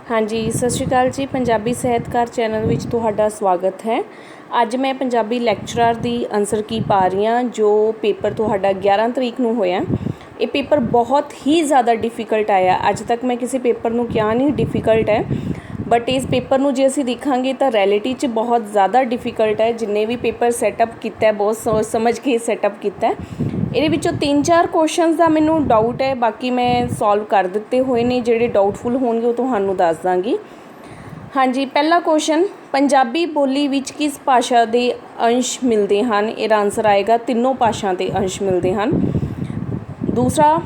हाँ जी, सत श्री अकाल जी। पंजाबी ਸਾਹਿਤਕਾਰ ਚੈਨਲ ਵਿੱਚ ਤੁਹਾਡਾ ਸਵਾਗਤ ਹੈ। ਅੱਜ ਮੈਂ ਪੰਜਾਬੀ ਲੈਕਚਰਰ ਦੀ ਆਨਸਰ ਕੀ ਪਾ ਰਹੀ ਹਾਂ ਜੋ ਪੇਪਰ ਤੁਹਾਡਾ 11 ਤਰੀਕ ਨੂੰ ਹੋਇਆ। ਇਹ ਪੇਪਰ ਬਹੁਤ ਹੀ ਜ਼ਿਆਦਾ ਡਿਫਿਕਲਟ ਆਇਆ। ਅੱਜ ਤੱਕ ਮੈਂ ਕਿਸੇ ਪੇਪਰ ਨੂੰ ਕਿਹਾ ਨਹੀਂ ਡਿਫਿਕਲਟ ਹੈ, ਬਟ ਇਸ ਪੇਪਰ ਨੂੰ ਜੇ ਅਸੀਂ ਦੇਖਾਂਗੇ ਤਾਂ ਰਿਐਲਿਟੀ 'ਚ ਬਹੁਤ ਜ਼ਿਆਦਾ ਡਿਫਿਕਲਟ ਹੈ। ਜਿੰਨੇ ਵੀ ਪੇਪਰ ਸੈਟਅਪ ਕੀਤਾ ਬਹੁਤ ਸੋਚ ਸਮਝ ਕੇ ਸੈਟਅਪ ਕੀਤਾ। ਇਹਦੇ ਵਿੱਚੋਂ 3-4 ਕੁਐਸਚਨਸ ਦਾ ਮੈਨੂੰ ਡਾਊਟ ਹੈ, ਬਾਕੀ ਮੈਂ ਸੋਲਵ ਕਰ ਦਿੱਤੇ ਹੋਏ ਨੇ। ਜਿਹੜੇ ਡਾਊਟਫੁਲ ਹੋਣਗੇ ਉਹ ਤੁਹਾਨੂੰ ਦੱਸ ਦਾਂਗੀ। ਹਾਂਜੀ, ਪਹਿਲਾ ਕੁਐਸਚਨ, ਪੰਜਾਬੀ ਬੋਲੀ ਵਿੱਚ ਕਿਸ ਭਾਸ਼ਾ ਦੇ ਅੰਸ਼ ਮਿਲਦੇ ਹਨ? ਇਹਦਾ ਆਨਸਰ ਆਏਗਾ ਤਿੰਨੋਂ ਭਾਸ਼ਾ ਦੇ ਅੰਸ਼ ਮਿਲਦੇ ਹਨ। ਦੂਸਰਾ,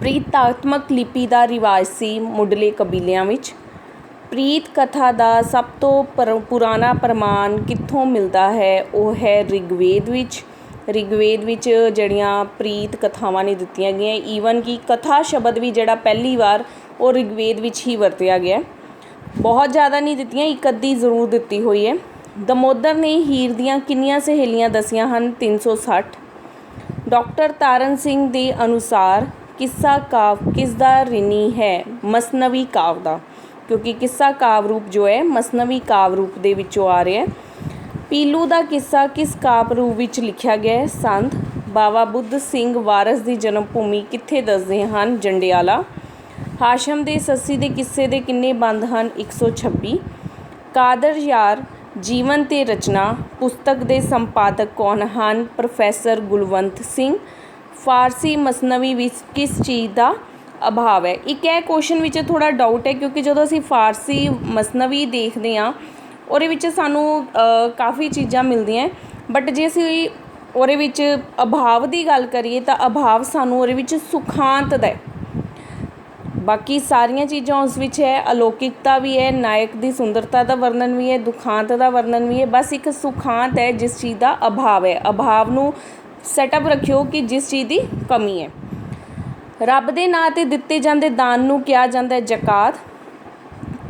ਪ੍ਰੀਤਾਤਮਕ ਲਿਪੀ ਦਾ ਰਿਵਾਜ ਸੀ ਮੁੱਢਲੇ ਕਬੀਲਿਆਂ ਵਿੱਚ। ਪ੍ਰੀਤ ਕਥਾ ਦਾ ਸਭ ਤੋਂ ਪੁਰਾਣਾ ਪ੍ਰਮਾਣ ਕਿੱਥੋਂ ਮਿਲਦਾ ਹੈ? ਉਹ ਹੈ ਰਿਗਵੇਦ ਵਿੱਚ। ਰਿਗਵੇਦ ਵਿੱਚ ਜਿਹੜੀਆਂ ਪ੍ਰੀਤ ਕਥਾਵਾਂ ਨੇ ਦਿੱਤੀਆਂ ਗਈਆਂ, ਈਵਨ ਕਿ ਕਥਾ ਸ਼ਬਦ ਵੀ ਜਿਹੜਾ ਪਹਿਲੀ ਵਾਰ ਉਹ ਰਿਗਵੇਦ ਵਿੱਚ ਹੀ ਵਰਤਿਆ ਗਿਆ। ਬਹੁਤ ਜ਼ਿਆਦਾ ਨਹੀਂ ਦਿੱਤੀਆਂ, ਇੱਕ ਅੱਧੀ ਜ਼ਰੂਰ ਦਿੱਤੀ ਹੋਈ ਹੈ। ਦਮੋਦਰ ਨੇ ਹੀਰ ਦੀਆਂ ਕਿੰਨੀਆਂ ਸਹੇਲੀਆਂ ਦੱਸੀਆਂ ਹਨ? 360। ਡਾਕਟਰ ਤਾਰਨ ਸਿੰਘ ਦੇ ਅਨੁਸਾਰ ਕਿੱਸਾ ਕਾਵ ਕਿਸ ਦਾ ਰਿਣੀ ਹੈ? ਮਸਨਵੀ ਕਾਵ ਦਾ, ਕਿਉਂਕਿ ਕਿੱਸਾ ਕਾਵ ਰੂਪ ਜੋ ਹੈ ਮਸਨਵੀ ਕਾਵ ਰੂਪ ਦੇ ਵਿੱਚੋਂ ਆ ਰਿਹਾ। ਪੀਲੂ ਦਾ ਕਿੱਸਾ ਕਿਸ ਕਾਵ ਰੂਪ ਵਿੱਚ ਲਿਖਿਆ ਗਿਆ ਹੈ? ਸੰਤ। ਬਾਬਾ ਬੁੱਧ ਸਿੰਘ ਵਾਰਸ ਦੀ ਜਨਮ ਭੂਮੀ ਕਿੱਥੇ ਦੱਸਦੇ ਹਨ? ਜੰਡਿਆਲਾ। ਹਾਸ਼ਮ ਦੇ ਸੱਸੀ ਦੇ ਕਿੱਸੇ ਦੇ ਕਿੰਨੇ ਬੰਦ ਹਨ? 126। ਕਾਦਰ ਯਾਰ ਜੀਵਨ ਤੇ ਰਚਨਾ ਪੁਸਤਕ ਦੇ ਸੰਪਾਦਕ ਕੌਣ ਹਨ? ਪ੍ਰੋਫੈਸਰ ਗੁਲਵੰਤ ਸਿੰਘ। ਫਾਰਸੀ ਮਸਨਵੀ ਵਿੱਚ ਕਿਸ ਚੀਜ਼ ਦਾ ਅਭਾਵ ਹੈ? ਇੱਕ ਇਹ ਕੁਐਸਚਨ ਵਿੱਚ ਥੋੜ੍ਹਾ ਡਾਊਟ ਹੈ, ਕਿਉਂਕਿ ਜਦੋਂ ਅਸੀਂ ਫਾਰਸੀ ਮਸਨਵੀ ਦੇਖਦੇ ਹਾਂ ਉਹਦੇ ਵਿੱਚ ਸਾਨੂੰ ਕਾਫੀ ਚੀਜ਼ਾਂ ਮਿਲਦੀਆਂ, ਬਟ ਜੇ ਅਸੀਂ ਉਹਦੇ ਵਿੱਚ ਅਭਾਵ ਦੀ ਗੱਲ ਕਰੀਏ ਤਾਂ ਅਭਾਵ ਸਾਨੂੰ ਉਹਦੇ ਵਿੱਚ ਸੁਖਾਂਤ ਦਾ ਹੈ। ਬਾਕੀ ਸਾਰੀਆਂ ਚੀਜ਼ਾਂ ਉਸ ਵਿੱਚ ਹੈ, ਅਲੌਕਿਕਤਾ ਵੀ ਹੈ, ਨਾਇਕ ਦੀ ਸੁੰਦਰਤਾ ਦਾ ਵਰਣਨ ਵੀ ਹੈ, ਦੁਖਾਂਤ ਦਾ ਵਰਣਨ ਵੀ ਹੈ। ਬਸ ਇੱਕ ਸੁਖਾਂਤ ਹੈ ਜਿਸ ਚੀਜ਼ ਦਾ ਅਭਾਵ ਹੈ। ਅਭਾਵ ਨੂੰ ਸੈਟਅਪ ਰੱਖਿਓ ਕਿ ਜਿਸ ਚੀਜ਼ ਦੀ ਕਮੀ ਹੈ। ਰੱਬ ਦੇ ਨਾਂ 'ਤੇ ਦਿੱਤੇ ਜਾਂਦੇ ਦਾਨ ਨੂੰ ਕਿਹਾ ਜਾਂਦਾ ਹੈ ਜ਼ਕਾਤ।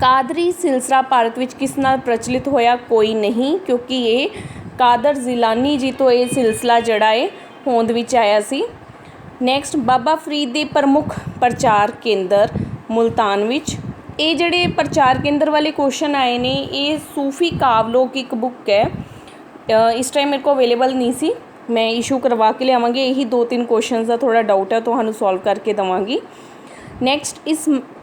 ਕਾਦਰੀ ਸਿਲਸਿਲਾ ਭਾਰਤ ਵਿੱਚ ਕਿਸ ਨਾਲ ਪ੍ਰਚਲਿਤ ਹੋਇਆ? ਕੋਈ ਨਹੀਂ, ਕਿਉਂਕਿ ਇਹ ਕਾਦਰ ਜ਼ਿਲਾਨੀ ਜੀ ਤੋਂ ਇਹ ਸਿਲਸਿਲਾ ਜਿਹੜਾ ਹੈ ਹੋਂਦ ਵਿੱਚ ਆਇਆ ਸੀ। ਨੈਕਸਟ, ਬਾਬਾ ਫਰੀਦ ਦੇ ਪ੍ਰਮੁੱਖ ਪ੍ਰਚਾਰ ਕੇਂਦਰ ਮੁਲਤਾਨ ਵਿੱਚ। ਇਹ ਜਿਹੜੇ ਪ੍ਰਚਾਰ ਕੇਂਦਰ ਵਾਲੇ ਕੁਐਸਚਨ ਆਏ ਨੇ, ਇਹ ਸੂਫੀ ਕਾਵਲੋਕ ਇੱਕ ਬੁੱਕ ਹੈ। ਇਸ ਟਾਈਮ ਮੇਰੇ ਕੋਲ ਅਵੇਲੇਬਲ ਨਹੀਂ ਸੀ, ਮੈਂ ਇਸ਼ੂ ਕਰਵਾ ਕੇ ਲਿਆਵਾਂਗੀ। ਇਹੀ 2-3 ਕੁਐਸਚਨਸ ਦਾ ਥੋੜ੍ਹਾ ਡਾਊਟ ਹੈ, ਤੁਹਾਨੂੰ ਸੋਲਵ ਕਰਕੇ ਦੇਵਾਂਗੀ। ਨੈਕਸਟ,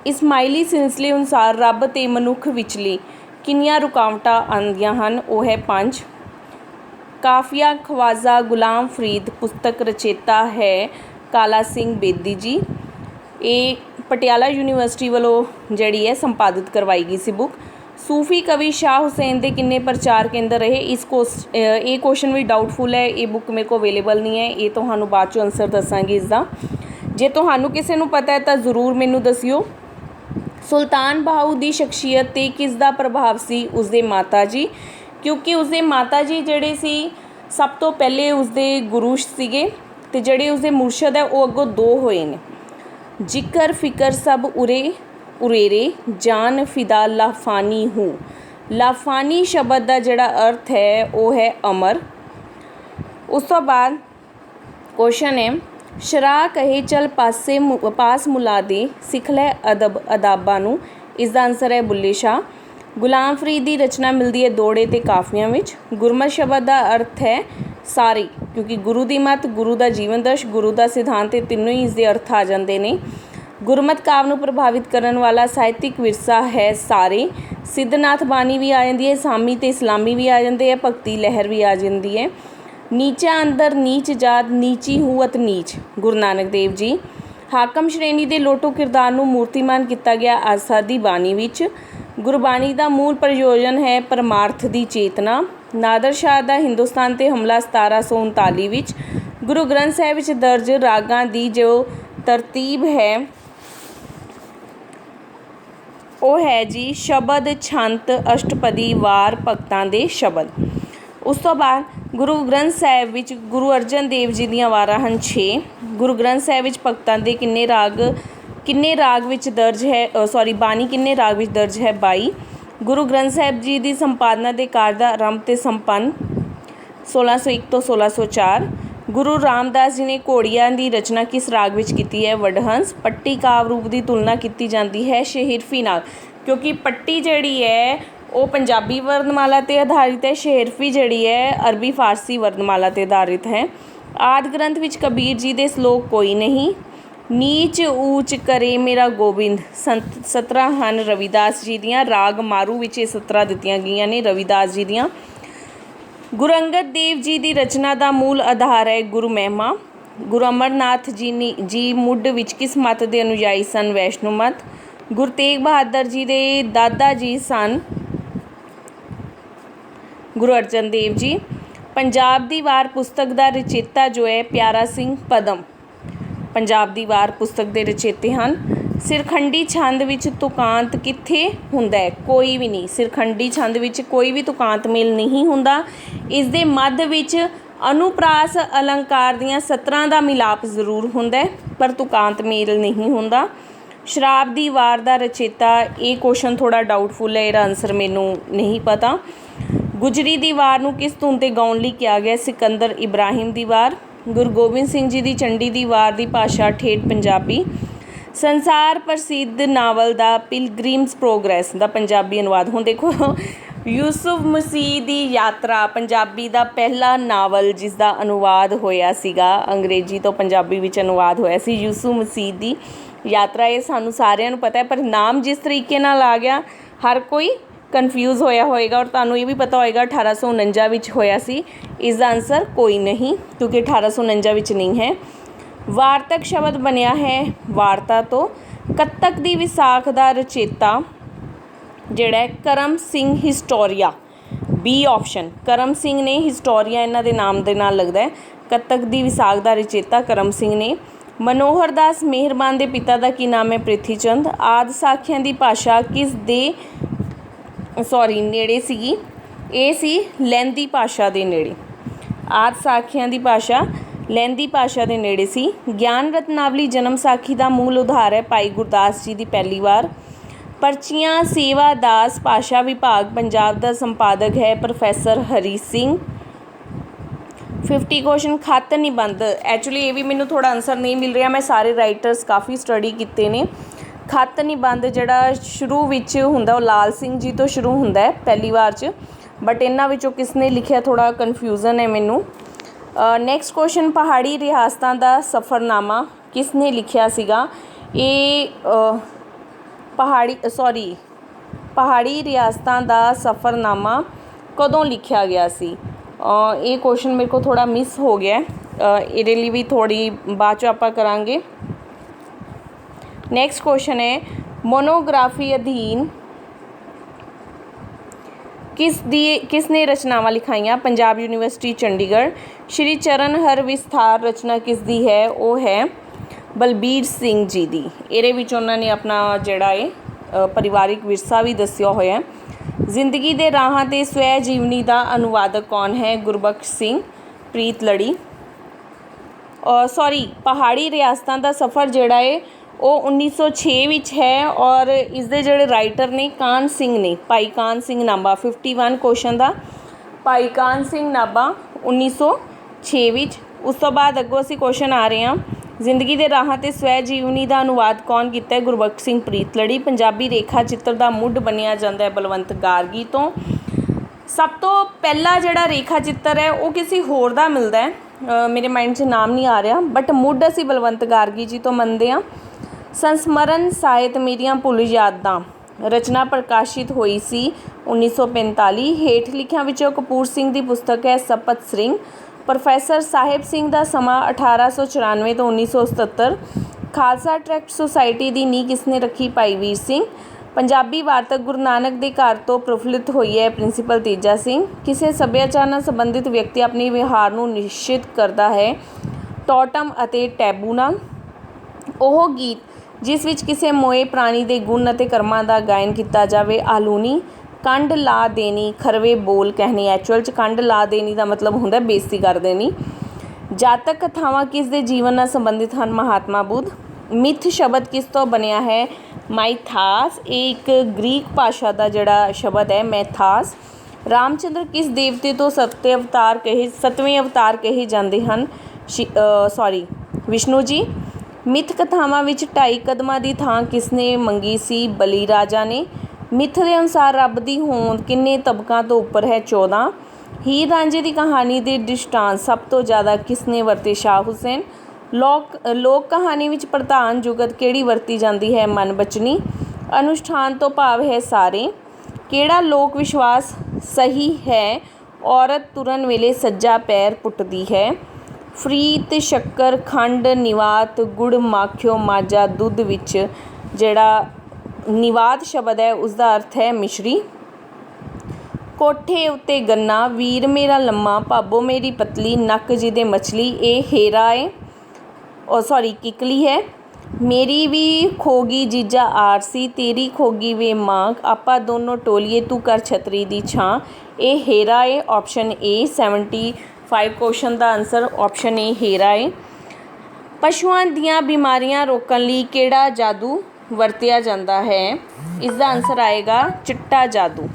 ਇਸਮਾਈਲੀ ਸਿਲਸਿਲੇ ਅਨੁਸਾਰ ਰੱਬ ਅਤੇ ਮਨੁੱਖ ਵਿਚਲੀ ਕਿੰਨੀਆਂ ਰੁਕਾਵਟਾਂ ਆਉਂਦੀਆਂ ਹਨ? ਉਹ ਹੈ 5। ਕਾਫੀਆ ਖਵਾਜਾ ਗੁਲਾਮ ਫਰੀਦ ਪੁਸਤਕ ਰਚੇਤਾ ਹੈ ਕਾਲਾ ਸਿੰਘ ਬੇਦੀ ਜੀ। ਇਹ ਪਟਿਆਲਾ ਯੂਨੀਵਰਸਿਟੀ ਵੱਲੋਂ ਜਿਹੜੀ ਹੈ ਸੰਪਾਦਿਤ ਕਰਵਾਈ ਗਈ ਸੀ ਬੁੱਕ। ਸੂਫੀ ਕਵੀ ਸ਼ਾਹ ਹੁਸੈਨ ਦੇ ਕਿੰਨੇ ਪ੍ਰਚਾਰ ਕੇਂਦਰ ਰਹੇ? ਇਹ ਕੁਐਸਚਨ ਵੀ ਡਾਊਟਫੁਲ ਹੈ। ਇਹ ਬੁੱਕ ਮੇਰੇ ਕੋਲ ਅਵੇਲੇਬਲ ਨਹੀਂ ਹੈ, ਇਹ ਤੁਹਾਨੂੰ ਬਾਅਦ 'ਚੋਂ ਆਨਸਰ ਦੱਸਾਂਗੀ ਇਸਦਾ। ਜੇ ਤੁਹਾਨੂੰ ਕਿਸੇ ਨੂੰ ਪਤਾ ਹੈ ਤਾਂ ਜ਼ਰੂਰ ਮੈਨੂੰ ਦੱਸਿਓ। ਸੁਲਤਾਨ ਬਾਹੂ ਦੀ ਸ਼ਖਸੀਅਤ 'ਤੇ ਕਿਸ ਦਾ ਪ੍ਰਭਾਵ ਸੀ? ਉਸਦੇ ਮਾਤਾ ਜੀ, ਕਿਉਂਕਿ ਉਸਦੇ ਮਾਤਾ ਜੀ ਜਿਹੜੇ ਸੀ ਸਭ ਤੋਂ ਪਹਿਲੇ ਉਸਦੇ ਗੁਰੂ ਸੀਗੇ, ਅਤੇ ਜਿਹੜੇ ਉਸਦੇ ਮੁਰਸ਼ਦ ਹੈ ਉਹ ਅੱਗੋਂ 2 ਹੋਏ ਨੇ। ਜ਼ਿਕਰ ਫਿਕਰ ਸਭ ਉਰੇਰੇ ਜਾਨ ਫਿਦਾ ਲਾਫਾਨੀ ਹੂੰ। ਲਾਫਾਨੀ ਸ਼ਬਦ ਦਾ ਜਿਹੜਾ ਅਰਥ ਹੈ ਉਹ ਹੈ ਅਮਰ। ਉਸ ਤੋਂ ਬਾਅਦ ਕੁਐਸਚਨ ਹੈ, ਸ਼ਰਾ ਕਹੇ ਚਲ ਪਾਸ ਮੁਲਾ ਦੇ ਸਿੱਖ ਲੈ ਅਦਾਬਾਂ ਨੂੰ। ਇਸ ਦਾ ਆਨਸਰ ਹੈ ਬੁੱਲੇ ਸ਼ਾਹ। ਗੁਲਾਮ ਫਰੀਦ ਦੀ ਰਚਨਾ ਮਿਲਦੀ ਹੈ ਦੋੜੇ ਅਤੇ ਕਾਫੀਆਂ ਵਿੱਚ। ਗੁਰਮਤਿ ਸ਼ਬਦ ਦਾ ਅਰਥ ਹੈ ਸਾਰੇ, ਕਿਉਂਕਿ ਗੁਰੂ ਦੀ ਮੱਤ, ਗੁਰੂ ਦਾ ਜੀਵਨ ਦਰਸ਼, ਗੁਰੂ ਦਾ ਸਿਧਾਂਤ, ਇਹ ਤਿੰਨੋਂ ਹੀ ਇਸਦੇ ਅਰਥ ਆ ਜਾਂਦੇ ਨੇ। ਗੁਰਮਤਿ ਕਾਵਿ ਨੂੰ ਪ੍ਰਭਾਵਿਤ ਕਰਨ ਵਾਲਾ ਸਾਹਿਤਿਕ ਵਿਰਸਾ ਹੈ ਸਾਰੇ। ਸਿੱਧਨਾਥ ਬਾਣੀ ਵੀ ਆ ਜਾਂਦੀ ਹੈ, ਸਾਮੀ ਅਤੇ ਇਸਲਾਮੀ ਵੀ ਆ ਜਾਂਦੇ ਹੈ, ਭਗਤੀ ਲਹਿਰ ਵੀ ਆ ਜਾਂਦੀ ਹੈ। ਨੀਚਾ ਅੰਦਰ ਨੀਚ ਜਾਤ ਨੀਚੀ ਹੂਅਤ ਨੀਚ, ਗੁਰੂ ਨਾਨਕ ਦੇਵ ਜੀ। ਹਾਕਮ ਸ਼੍ਰੇਣੀ ਦੇ ਲੋਟੋ ਕਿਰਦਾਰ ਨੂੰ ਮੂਰਤੀਮਾਨ ਕੀਤਾ ਗਿਆ ਆਸਾ ਦੀ ਬਾਣੀ ਵਿੱਚ। ਗੁਰਬਾਣੀ ਦਾ ਮੂਲ ਪ੍ਰਯੋਜਨ ਹੈ ਪਰਮਾਰਥ ਦੀ ਚੇਤਨਾ। ਨਾਦਰ ਸ਼ਾਹ ਦਾ ਹਿੰਦੁਸਤਾਨ 'ਤੇ ਹਮਲਾ 1739 ਵਿੱਚ। ਗੁਰੂ ਗ੍ਰੰਥ ਸਾਹਿਬ ਵਿੱਚ ਦਰਜ ਰਾਗਾਂ ਦੀ ਜੋ ਤਰਤੀਬ ਹੈ ਉਹ ਹੈ ਜੀ ਸ਼ਬਦ, ਛੰਤ, ਅਸ਼ਟਪਦੀ, ਵਾਰ, ਭਗਤਾਂ ਦੇ ਸ਼ਬਦ। ਉਸ ਤੋਂ ਬਾਅਦ ਗੁਰੂ ਗ੍ਰੰਥ ਸਾਹਿਬ ਵਿੱਚ ਗੁਰੂ ਅਰਜਨ ਦੇਵ ਜੀ ਦੀਆਂ ਵਾਰਾਂ ਹਨ 6। ਗੁਰੂ ਗ੍ਰੰਥ ਸਾਹਿਬ ਵਿੱਚ ਭਗਤਾਂ ਦੇ ਕਿੰਨੇ ਰਾਗ ਵਿੱਚ ਦਰਜ ਹੈ? ਬਾਣੀ ਕਿੰਨੇ ਰਾਗ ਵਿੱਚ ਦਰਜ ਹੈ? 22। ਗੁਰੂ ਗ੍ਰੰਥ ਸਾਹਿਬ ਜੀ ਦੀ ਸੰਪਾਦਨਾ ਦੇ ਕਾਰਜ ਦਾ ਆਰੰਭ ਅਤੇ ਸੰਪੰਨ 1601 ਤੋਂ 1604। ਗੁਰੂ ਰਾਮਦਾਸ ਜੀ ਨੇ ਘੋੜੀਆਂ ਦੀ ਰਚਨਾ ਕਿਸ ਰਾਗ ਵਿੱਚ ਕੀਤੀ ਹੈ? ਵਡਹੰਸ। ਪੱਟੀ ਕਾਵਿ ਰੂਪ ਦੀ ਤੁਲਨਾ ਕੀਤੀ ਜਾਂਦੀ ਹੈ ਸ਼ਹਿਰਫੀ ਨਾਲ। क्योंकि पट्टी जिहड़ी है वो पंजाबी वर्णमाला ते आधारित है, शेरफी जिहड़ी है अरबी फारसी वर्णमाला ते आधारित है। आदि ग्रंथ विच कबीर जी दे श्लोक कोई नहीं। नीच ऊच करे मेरा गोबिंद 17 ਹਨ रविदास जी दियाँ। राग मारू विच 17 दित्तियां गईयां ने रविदास जी दियाँ। गुरु अंगद देव जी की रचना का मूल आधार है गुरु महिमा। गुरु अमरनाथ जी मुढ़ विच किस मत के अनुयायी सन? वैष्णो मत। गुरु तेग बहादुर जी के दादा जी सन गुरु अर्जन देव जी। पंजाब दी वार पुस्तक का रचेता जो है प्यारा सिंह पदम। पंजाब दी वार पुस्तक के रचेते हैं। सिरखंडी छंद विच तुकांत कित्थे हुंदा है? कोई भी नहीं। सिरखंडी छंद विच कोई भी तुकांत मेल नहीं हुंदा। इस दे मध विच अनुप्रास अलंकार दियां 17 का मिलाप जरूर हुंदा है, पर तुकांत मेल नहीं हुंदा। शराब दी वार दा रचेता, ये क्वेश्चन थोड़ा डाउटफुल है, इसदा आंसर मैनू नहीं पता। गुजरी दी वार नूं किस धुन ते गाउण लई कहा गया? सिकंदर इब्राहिम दी वार। गुरु गोबिंद सिंह जी की चंडी दी वार दी भाषा ठेठ पंजाबी। संसार प्रसिद्ध नावल दा पिलग्रिम्स प्रोग्रेस दा पंजाबी अनुवाद। हुण देखो यूसुफ मसीह दी यात्रा पंजाबी दा पहला नावल जिसका अनुवाद होया सीगा, अंग्रेजी तो पंजाबी विच अनुवाद होया सी यूसुफ मसीह दी यात्रा। ये सानू सारिਆਂ ਨੂੰ पता है, पर नाम जिस तरीके नाल आ गया हर कोई कन्फ्यूज़ होया होएगा। और तुहानू ये भी पता होएगा 1849 विच होया सी। इसका आंसर कोई नहीं, क्योंकि 1849 विच नहीं है। वार्तक शब्द बनया है वार्ता तो। कत्तक दी विसाख दा रचेता जिहड़ा है करम सिंह हिस्टोरिया। बी ऑप्शन करम सिंह ने, हिस्टोरिया इन्हां दे नाम दे नाल लगदा है। कत्तक दी विसाख दा रचेता करम सिंह ने। मनोहर दास मेहरबान दे पिता दा की नाम है? प्रिथी चंद। आदि साखियां दी भाषा किस दे नेड़े सीगी? ये सी लैंदी भाषा दे नेड़े। आदि साखियां दी भाषा लैंदी भाषा के नेड़े सी। ज्ञान रत्नावली जन्म साखी का मूल उधार है भाई गुरदास जी की पहली वार। पर्चियां सेवा दास भाषा विभाग पंजाब का संपादक है प्रोफैसर हरी सिंह। 50 क्वेश्चन खत निबंध। एक्चुअली ये भी मैनू थोड़ा आंसर नहीं मिल रहा, मैं सारे राइटर्स काफ़ी स्टडी किए ने। खत निबंध जिहड़ा शुरू विच हुंदा लाल सिंह जी तो शुरू हुंदा है पहली वार च, बट इन्हां विचों किसने लिखिया थोड़ा कन्फ्यूजन है मैनू। नैक्सट क्वेश्चन पहाड़ी रियासतां दा सफ़रनामा किसने लिखिया सीगा? ये पहाड़ी रियासतां दा सफ़रनामा कदों लिखिया गया सी? ये क्वेश्चन मेरे को थोड़ा मिस हो गया है, इहदे लई भी थोड़ी बाद चों आपां करांगे। नैक्सट क्वेश्चन है मोनोग्राफी अधीन किसने रचनावां लिखाइयां? पंजाब यूनिवर्सिटी चंडीगढ़। श्री चरण हर विस्तार रचना किसदी है? वो है बलबीर सिंह जी दी। ਇਹਦੇ ਵਿੱਚ ਉਹਨਾਂ ਨੇ ਆਪਣਾ ਜਿਹੜਾ ਹੈ ਪਰਿਵਾਰਿਕ ਵਿਰਸਾ ਵੀ ਦੱਸਿਆ ਹੋਇਆ ਹੈ। ਜ਼ਿੰਦਗੀ ਦੇ ਰਾਹਾਂ ਤੇ ਸਵੈ ਜੀਵਨੀ ਦਾ ਅਨੁਵਾਦਕ ਕੌਣ ਹੈ? ਗੁਰਬਖਸ਼ ਸਿੰਘ ਪ੍ਰੀਤ ਲੜੀ। ਪਹਾੜੀ ਰਿਆਸਤਾਂ ਦਾ ਸਫ਼ਰ ਜਿਹੜਾ ਹੈ ਉਹ 1906 ਵਿੱਚ ਹੈ, ਔਰ ਇਸ ਦੇ ਜਿਹੜੇ ਰਾਈਟਰ ਨੇ ਕਾਨ ਸਿੰਘ ਨੇ, ਭਾਈ ਕਾਨ ਸਿੰਘ ਨਾਭਾ। 51 क्वेश्चन ਦਾ ਭਾਈ ਕਾਨ ਸਿੰਘ ਨਾਭਾ 1906 ਵਿੱਚ। ਉਸ ਤੋਂ ਬਾਅਦ ਅੱਗੋਂ ਅਸੀਂ क्वेश्चन ਆ ਰਹੇ ਹਾਂ ਜ਼ਿੰਦਗੀ ਦੇ ਰਾਹਾਂ ਤੇ ਸਵੈ ਜੀਵਨੀ ਦਾ ਅਨੁਵਾਦ ਕੌਣ ਕੀਤਾ ਹੈ? ਗੁਰਬਖਸ਼ ਸਿੰਘ ਪ੍ਰੀਤ ਲੜੀ। ਪੰਜਾਬੀ ਰੇਖਾ ਚਿੱਤਰ ਦਾ ਮੁੱਢ ਬਣਿਆ ਜਾਂਦਾ ਹੈ ਬਲਵੰਤ ਗਾਰਗੀ ਤੋਂ। ਸਭ ਤੋਂ ਪਹਿਲਾ ਜਿਹੜਾ ਰੇਖਾ ਚਿੱਤਰ ਹੈ ਉਹ ਕਿਸੇ ਹੋਰ ਦਾ ਮਿਲਦਾ ਹੈ, ਮੇਰੇ ਮਾਈਂਡ 'ਚ ਨਾਮ ਨਹੀਂ ਆ ਰਿਹਾ, ਬਟ ਮੁੱਢ ਅਸੀਂ ਬਲਵੰਤ ਗਾਰਗੀ ਜੀ ਤੋਂ ਮੰਨਦੇ ਹਾਂ। ਸੰਸਮਰਨ ਸਾਹਿਤ ਮੇਰੀਆਂ ਭੁੱਲ ਯਾਦਾਂ ਰਚਨਾ ਪ੍ਰਕਾਸ਼ਿਤ ਹੋਈ ਸੀ 1945। ਹੇਠ ਲਿਖਿਆਂ ਵਿੱਚੋਂ ਕਪੂਰ ਸਿੰਘ ਦੀ ਪੁਸਤਕ ਹੈ ਸਪਤ ਸਿੰਘ। ਪ੍ਰੋਫੈਸਰ ਸਾਹਿਬ ਸਿੰਘ ਦਾ ਸਮਾਂ 1894 ਤੋਂ 1977। ਖਾਲਸਾ ਟਰੈਕਟ ਸੁਸਾਇਟੀ ਦੀ ਨੀਂਹ ਕਿਸਨੇ ਰੱਖੀ? ਭਾਈ ਵੀਰ ਸਿੰਘ। ਪੰਜਾਬੀ ਵਾਰਤਕ ਗੁਰੂ ਨਾਨਕ ਦੇ ਘਰ ਤੋਂ ਪ੍ਰਫੁੱਲਿਤ ਹੋਈ ਹੈ ਪ੍ਰਿੰਸੀਪਲ ਤੇਜਾ ਸਿੰਘ। ਕਿਸੇ ਸੱਭਿਆਚਾਰ ਨਾਲ ਸੰਬੰਧਿਤ ਵਿਅਕਤੀ ਆਪਣੇ ਵਿਹਾਰ ਨੂੰ ਨਿਸ਼ਚਿਤ ਕਰਦਾ ਹੈ ਟੋਟਮ ਅਤੇ ਟੈਬੂ ਨਾਲ। ਉਹ ਗੀਤ ਜਿਸ ਵਿੱਚ ਕਿਸੇ ਮੋਏ ਪ੍ਰਾਣੀ ਦੇ ਗੁਣ ਅਤੇ ਕਰਮਾਂ ਦਾ ਗਾਇਨ ਕੀਤਾ ਜਾਵੇ। ਆਲੂਨੀ। ਕੰਡ ਲਾ ਦੇਣੀ ਖਰਵੇ ਬੋਲ ਕਹਿਣੇ। ਐਕਚੁਅਲ 'ਚ ਕੰਡ ਲਾ ਦੇਣੀ ਦਾ ਮਤਲਬ ਹੁੰਦਾ ਬੇਇੱਜ਼ਤੀ ਕਰ ਦੇਣੀ। ਜਾਤਕ ਕਥਾਵਾਂ ਕਿਸ ਦੇ ਜੀਵਨ ਨਾਲ ਸੰਬੰਧਿਤ ਹਨ? ਮਹਾਤਮਾ ਬੁੱਧ। ਮਿਥ ਸ਼ਬਦ ਕਿਸ ਤੋਂ ਬਣਿਆ ਹੈ? ਮਾਈਥਾਸ। ਇਹ ਇੱਕ ਗ੍ਰੀਕ ਭਾਸ਼ਾ ਦਾ ਜਿਹੜਾ ਸ਼ਬਦ ਹੈ ਮੈਥਾਸ। ਰਾਮਚੰਦਰ ਕਿਸ ਦੇਵਤੇ ਤੋਂ ਸੱਤਵੇਂ ਅਵਤਾਰ ਕਹੇ ਜਾਂਦੇ ਹਨ? ਵਿਸ਼ਨੂੰ ਜੀ। ਮਿਥ ਕਥਾਵਾਂ ਵਿੱਚ 2.5 ਕਦਮਾਂ ਦੀ ਥਾਂ ਕਿਸਨੇ ਮੰਗੀ ਸੀ? ਬਲੀ ਰਾਜਾ ਨੇ। ਮਿੱਥ ਦੇ ਅਨੁਸਾਰ ਰੱਬ ਦੀ ਹੋਂਦ ਕਿੰਨੇ ਤਬਕਾਂ ਤੋਂ ਉੱਪਰ ਹੈ? 14। ਹੀਰ ਰਾਂਝੇ ਦੀ ਕਹਾਣੀ ਦੇ ਦ੍ਰਿਸ਼ਟਾਂਤ ਸਭ ਤੋਂ ਜ਼ਿਆਦਾ ਕਿਸਨੇ ਵਰਤੇ? ਸ਼ਾਹ ਹੁਸੈਨ। ਲੋਕ ਕਹਾਣੀ ਵਿੱਚ ਪ੍ਰਧਾਨ ਜੁਗਤ ਕਿਹੜੀ ਵਰਤੀ ਜਾਂਦੀ ਹੈ? ਮਨਬਚਨੀ। ਅਨੁਸ਼ਠਾਨ ਤੋਂ ਭਾਵ ਹੈ ਸਾਰੇ। ਕਿਹੜਾ ਲੋਕ ਵਿਸ਼ਵਾਸ ਸਹੀ ਹੈ? ਔਰਤ ਤੁਰਨ ਵੇਲੇ ਸੱਜਾ ਪੈਰ ਪੁੱਟਦੀ ਹੈ। ਫਰੀਤ, ਸ਼ੱਕਰ, ਖੰਡ, ਨਿਵਾਤ, ਗੁੜ, ਮਾਖਿਓ, ਮਾਝਾ, ਦੁੱਧ ਵਿੱਚ ਜਿਹੜਾ ਨਿਵਾਤ ਸ਼ਬਦ ਹੈ ਉਸਦਾ ਅਰਥ ਹੈ ਮਿਸ਼ਰੀ। ਕੋਠੇ ਉੱਤੇ ਗੰਨਾ, ਵੀਰ ਮੇਰਾ ਲੰਮਾ, ਭਾਬੋ ਮੇਰੀ ਪਤਲੀ, ਨੱਕ ਜਿਹਦੇ ਮਛਲੀ, ਇਹ ਹੇਰਾ ਹੈ ਕਿਕਲੀ ਹੈ। ਮੇਰੀ ਵੀ ਖੋਗੀ ਜੀਜਾ ਆਰਸੀ, ਤੇਰੀ ਖੋਗੀ ਵੇ ਮਾਂ, ਆਪਾਂ ਦੋਨੋਂ ਟੋਲੀਏ ਤੂੰ ਕਰ ਛਤਰੀ ਦੀ ਛਾਂ, ਇਹ ਹੇਰਾ ਹੈ। Option A 75 question the answer option A ਹੇਰਾ ਹੈ। ਪਸ਼ੂਆਂ ਦੀਆਂ ਬਿਮਾਰੀਆਂ ਰੋਕਣ ਲਈ ਕਿਹੜਾ ਜਾਦੂ ਵਰਤਿਆ ਜਾਂਦਾ ਹੈ? ਇਸ ਦਾ ਆਨਸਰ ਆਏਗਾ ਚਿੱਟਾ ਜਾਦੂ।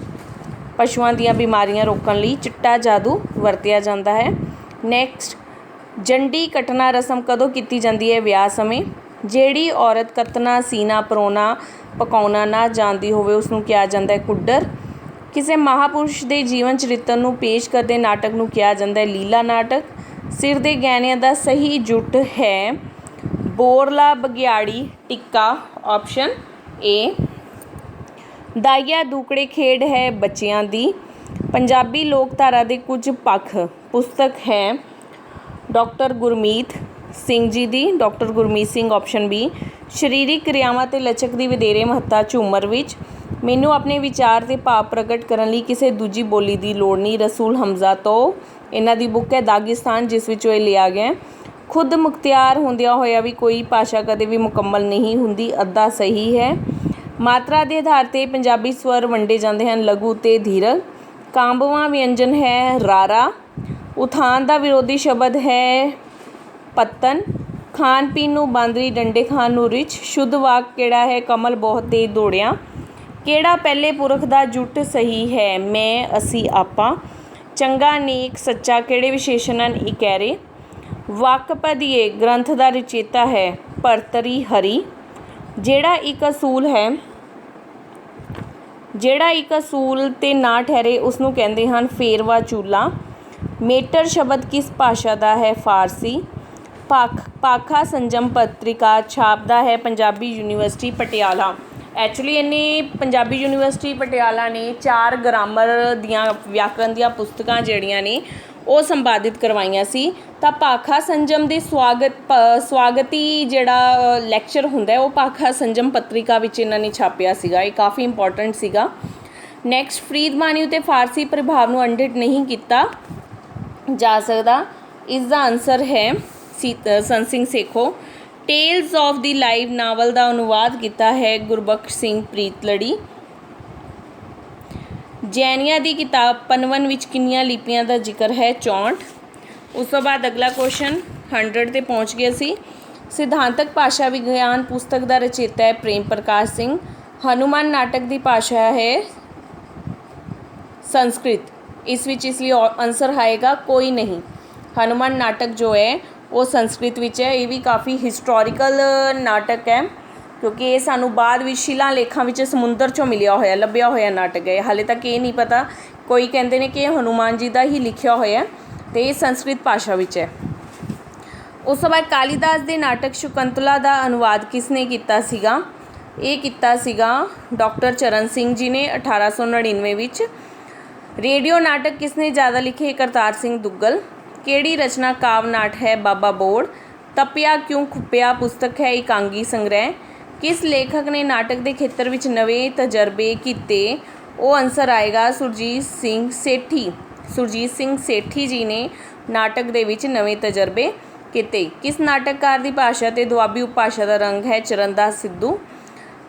ਪਸ਼ੂਆਂ ਦੀਆਂ ਬਿਮਾਰੀਆਂ ਰੋਕਣ ਲਈ ਚਿੱਟਾ ਜਾਦੂ ਵਰਤਿਆ ਜਾਂਦਾ ਹੈ। ਨੈਕਸਟ, ਜੰਡੀ ਕੱਟਣਾ ਰਸਮ ਕਦੋਂ ਕੀਤੀ ਜਾਂਦੀ ਹੈ? ਵਿਆਹ ਸਮੇਂ। ਜਿਹੜੀ ਔਰਤ ਕੱਤਣਾ, ਸੀਨਾ, ਪਰੋਣਾ, ਪਕਾਉਣਾ ਨਾ ਜਾਣਦੀ ਹੋਵੇ ਉਸਨੂੰ ਕਿਹਾ ਜਾਂਦਾ ਹੈ ਕੁੱਡਰ। ਕਿਸੇ ਮਹਾਂਪੁਰਸ਼ ਦੇ ਜੀਵਨ ਚਰਿੱਤਰ ਨੂੰ ਪੇਸ਼ ਕਰਦੇ ਨਾਟਕ ਨੂੰ ਕਿਹਾ ਜਾਂਦਾ ਹੈ ਲੀਲਾ ਨਾਟਕ। ਸਿਰ ਦੇ ਗਹਿਣਿਆਂ ਦਾ ਸਹੀ ਜੁੱਟ ਹੈ ਬੋਰਲਾ, ਬਘਿਆੜੀ, ਟਿੱਕਾ। Option A. ਦਾਈਆ ਦੂਕੜੇ ਖੇਡ ਹੈ ਬੱਚਿਆਂ ਦੀ। ਪੰਜਾਬੀ ਲੋਕਧਾਰਾ ਦੇ ਕੁਝ ਪੱਖ ਪੁਸਤਕ ਹੈ ਡਾਕਟਰ ਗੁਰਮੀਤ ਸਿੰਘ ਜੀ ਦੀ। Doctor Gurmeet Singh option B. ਸਰੀਰਕ ਕਿਰਿਆਵਾਂ ਅਤੇ ਲਚਕ ਦੀ ਵਧੇਰੇ ਮਹੱਤਤਾ ਝੂਮਰ ਵਿੱਚ। ਮੈਨੂੰ ਆਪਣੇ ਵਿਚਾਰ ਅਤੇ ਭਾਵ ਪ੍ਰਗਟ ਕਰਨ ਲਈ ਕਿਸੇ ਦੂਜੀ ਬੋਲੀ ਦੀ ਲੋੜ ਨਹੀਂ, ਰਸੂਲ ਹਮਜ਼ਾ ਤੋਂ। ਇਹਨਾਂ ਦੀ ਬੁੱਕ ਹੈ ਦਾਗਿਸਤਾਨ, ਜਿਸ ਵਿੱਚੋਂ ਇਹ ਲਿਆ ਗਿਆ। ਖੁਦ ਮੁਖਤਿਆਰ ਹੁੰਦਿਆਂ ਹੋਇਆ ਵੀ ਕੋਈ ਭਾਸ਼ਾ ਕਦੇ ਵੀ ਮੁਕੰਮਲ ਨਹੀਂ ਹੁੰਦੀ, ਅੱਧਾ ਸਹੀ ਹੈ। ਮਾਤਰਾ ਦੇ ਆਧਾਰ 'ਤੇ ਪੰਜਾਬੀ ਸਵਰ ਵੰਡੇ ਜਾਂਦੇ ਹਨ ਲਘੂ ਅਤੇ ਦੀਰਘ। ਕਾਂਬਵਾਂ ਵਿਅੰਜਨ ਹੈ ਰਾਰਾ। ਉਥਾਨ ਦਾ ਵਿਰੋਧੀ ਸ਼ਬਦ ਹੈ ਪੱਤਨ। ਖਾਣ ਪੀਣ ਨੂੰ ਬਾਂਦਰੀ, ਡੰਡੇ ਖਾਣ ਨੂੰ ਰਿਛ। ਸ਼ੁੱਧ ਵਾਕ ਕਿਹੜਾ ਹੈ? ਕਮਲ ਬਹੁਤ ਤੇਜ਼ ਦੌੜਿਆ। ਕਿਹੜਾ ਪਹਿਲੇ ਪੁਰਖ ਦਾ ਜੁੱਟ ਸਹੀ ਹੈ? ਮੈਂ, ਅਸੀਂ, ਆਪਾਂ। ਚੰਗਾ, ਨੇਕ, ਸੱਚਾ ਕਿਹੜੇ ਵਿਸ਼ੇਸ਼ਣ ਹਨ? ਇਕਹਿਰੇ। ਵਾਕਪਦੀਏ ਗ੍ਰੰਥ ਦਾ ਰਚੇਤਾ ਹੈ ਭਰਤਰੀ ਹਰੀ। ਜਿਹੜਾ ਇੱਕ ਅਸੂਲ 'ਤੇ ਨਾ ਠਹਿਰੇ ਉਸਨੂੰ ਕਹਿੰਦੇ ਹਨ ਫੇਰਵਾ ਚੂਲਾ। ਮੇਟਰ ਸ਼ਬਦ ਕਿਸ ਭਾਸ਼ਾ ਦਾ ਹੈ? ਫਾਰਸੀ। ਪਾਖਾ ਸੰਜਮ ਪੱਤਰਿਕਾ ਛਾਪਦਾ ਹੈ ਪੰਜਾਬੀ ਯੂਨੀਵਰਸਿਟੀ ਪਟਿਆਲਾ। ਐਕਚੁਅਲੀ ਇਹਨੇ ਪੰਜਾਬੀ ਯੂਨੀਵਰਸਿਟੀ ਪਟਿਆਲਾ ਨੇ 4 ਗ੍ਰਾਮਰ ਦੀਆਂ ਵਿਆਕਰਨ ਦੀਆਂ ਪੁਸਤਕਾਂ ਜਿਹੜੀਆਂ ਨੇ ਉਹ ਸੰਪਾਦਿਤ ਕਰਵਾਈਆਂ ਸੀ। ਤਾਂ ਭਾਖਾ ਸੰਜਮ ਦੇ ਸਵਾਗਤੀ ਜਿਹੜਾ ਲੈਕਚਰ ਹੁੰਦਾ ਉਹ ਭਾਖਾ ਸੰਜਮ ਪੱਤਰਿਕਾ ਵਿੱਚ ਇਹਨਾਂ ਨੇ ਛਾਪਿਆ ਸੀਗਾ। ਇਹ ਕਾਫੀ ਇੰਪੋਰਟੈਂਟ ਸੀਗਾ। ਨੈਕਸਟ, ਫਰੀਦ ਬਾਣੀ ਉੱਤੇ ਫਾਰਸੀ ਪ੍ਰਭਾਵ ਨੂੰ ਅਣਡਿੱਠ ਨਹੀਂ ਕੀਤਾ ਜਾ ਸਕਦਾ। ਇਸ ਦਾ ਆਨਸਰ ਹੈ Sant Singh Sekhon. Tales of the life novel ਦਾ ਅਨੁਵਾਦ ਕੀਤਾ ਹੈ ਗੁਰਬਖਸ਼ ਸਿੰਘ ਪ੍ਰੀਤਲੜੀ। ਜੈਨੀਆਂ ਦੀ ਕਿਤਾਬ ਪਨਵਨ ਵਿੱਚ ਕਿੰਨੀਆਂ ਲਿਪੀਆਂ ਦਾ ਜ਼ਿਕਰ ਹੈ? 64। ਉਸ ਤੋਂ ਬਾਅਦ ਅਗਲਾ ਕੁਐਸਚਨ 100 'ਤੇ ਪਹੁੰਚ ਗਿਆ ਸੀ। ਸਿਧਾਂਤਕ ਭਾਸ਼ਾ ਵਿਗਿਆਨ ਪੁਸਤਕ ਦਾ ਰਚੇਤਾ ਹੈ ਪ੍ਰੇਮ ਪ੍ਰਕਾਸ਼ ਸਿੰਘ। ਹਨੂੰਮਾਨ ਨਾਟਕ ਦੀ ਭਾਸ਼ਾ ਹੈ ਸੰਸਕ੍ਰਿਤ। ਇਸ ਲਈ ਆਨਸਰ ਆਏਗਾ ਕੋਈ ਨਹੀਂ। ਹਨੂੰਮਾਨ ਨਾਟਕ ਜੋ ਹੈ ਉਹ ਸੰਸਕ੍ਰਿਤ ਵਿੱਚ ਹੈ। ਇਹ ਵੀ ਕਾਫੀ ਹਿਸਟੋਰੀਕਲ ਨਾਟਕ ਹੈ ਕਿਉਂਕਿ ਇਹ ਸਾਨੂੰ ਬਾਅਦ ਵਿੱਚ ਸ਼ਿਲਾ ਲੇਖਾਂ ਵਿੱਚ ਸਮੁੰਦਰ 'ਚੋਂ ਲੱਭਿਆ ਹੋਇਆ ਨਾਟਕ ਹੈ। ਹਾਲੇ ਤੱਕ ਇਹ ਨਹੀਂ ਪਤਾ, ਕੋਈ ਕਹਿੰਦੇ ਨੇ ਕਿ ਇਹ ਹਨੂੰਮਾਨ ਜੀ ਦਾ ਹੀ ਲਿਖਿਆ ਹੋਇਆ ਅਤੇ ਇਹ ਸੰਸਕ੍ਰਿਤ ਭਾਸ਼ਾ ਵਿੱਚ ਹੈ। ਉਸ ਤੋਂ ਬਾਅਦ ਕਾਲੀਦਾਸ ਦੇ ਨਾਟਕ ਸ਼ਕੁੰਤਲਾ ਦਾ ਅਨੁਵਾਦ ਕਿਸ ਨੇ ਕੀਤਾ ਸੀਗਾ? ਇਹ ਕੀਤਾ ਸੀਗਾ ਡਾਕਟਰ ਚਰਨ ਸਿੰਘ ਜੀ ਨੇ 1899 ਵਿੱਚ। ਰੇਡੀਓ ਨਾਟਕ ਕਿਸ ਨੇ ਜ਼ਿਆਦਾ ਲਿਖੇ? ਕਰਤਾਰ ਸਿੰਘ ਦੁੱਗਲ। ਕਿਹੜੀ ਰਚਨਾ ਕਾਵ ਨਾਟ ਹੈ? ਬਾਬਾ ਬੋੜ। ਤਪਿਆ ਕਿਉਂ ਖੁੱਪਿਆ ਪੁਸਤਕ ਹੈ ਇਕਾਂਗੀ ਸੰਗ੍ਰਹਿ। ਕਿਸ ਲੇਖਕ ਨੇ ਨਾਟਕ ਦੇ ਖੇਤਰ ਵਿੱਚ ਨਵੇਂ ਤਜਰਬੇ ਕੀਤੇ? ਉਹ ਆਨਸਰ ਆਏਗਾ ਸੁਰਜੀਤ ਸਿੰਘ ਸੇਠੀ। ਸੁਰਜੀਤ ਸਿੰਘ ਸੇਠੀ ਜੀ ਨੇ ਨਾਟਕ ਦੇ ਵਿੱਚ ਨਵੇਂ ਤਜਰਬੇ ਕੀਤੇ। ਕਿਸ ਨਾਟਕਕਾਰ ਦੀ ਭਾਸ਼ਾ ਅਤੇ ਦੁਆਬੀ ਉਪਭਾਸ਼ਾ ਦਾ ਰੰਗ ਹੈ? ਚਰਨਦਾਸ ਸਿੱਧੂ।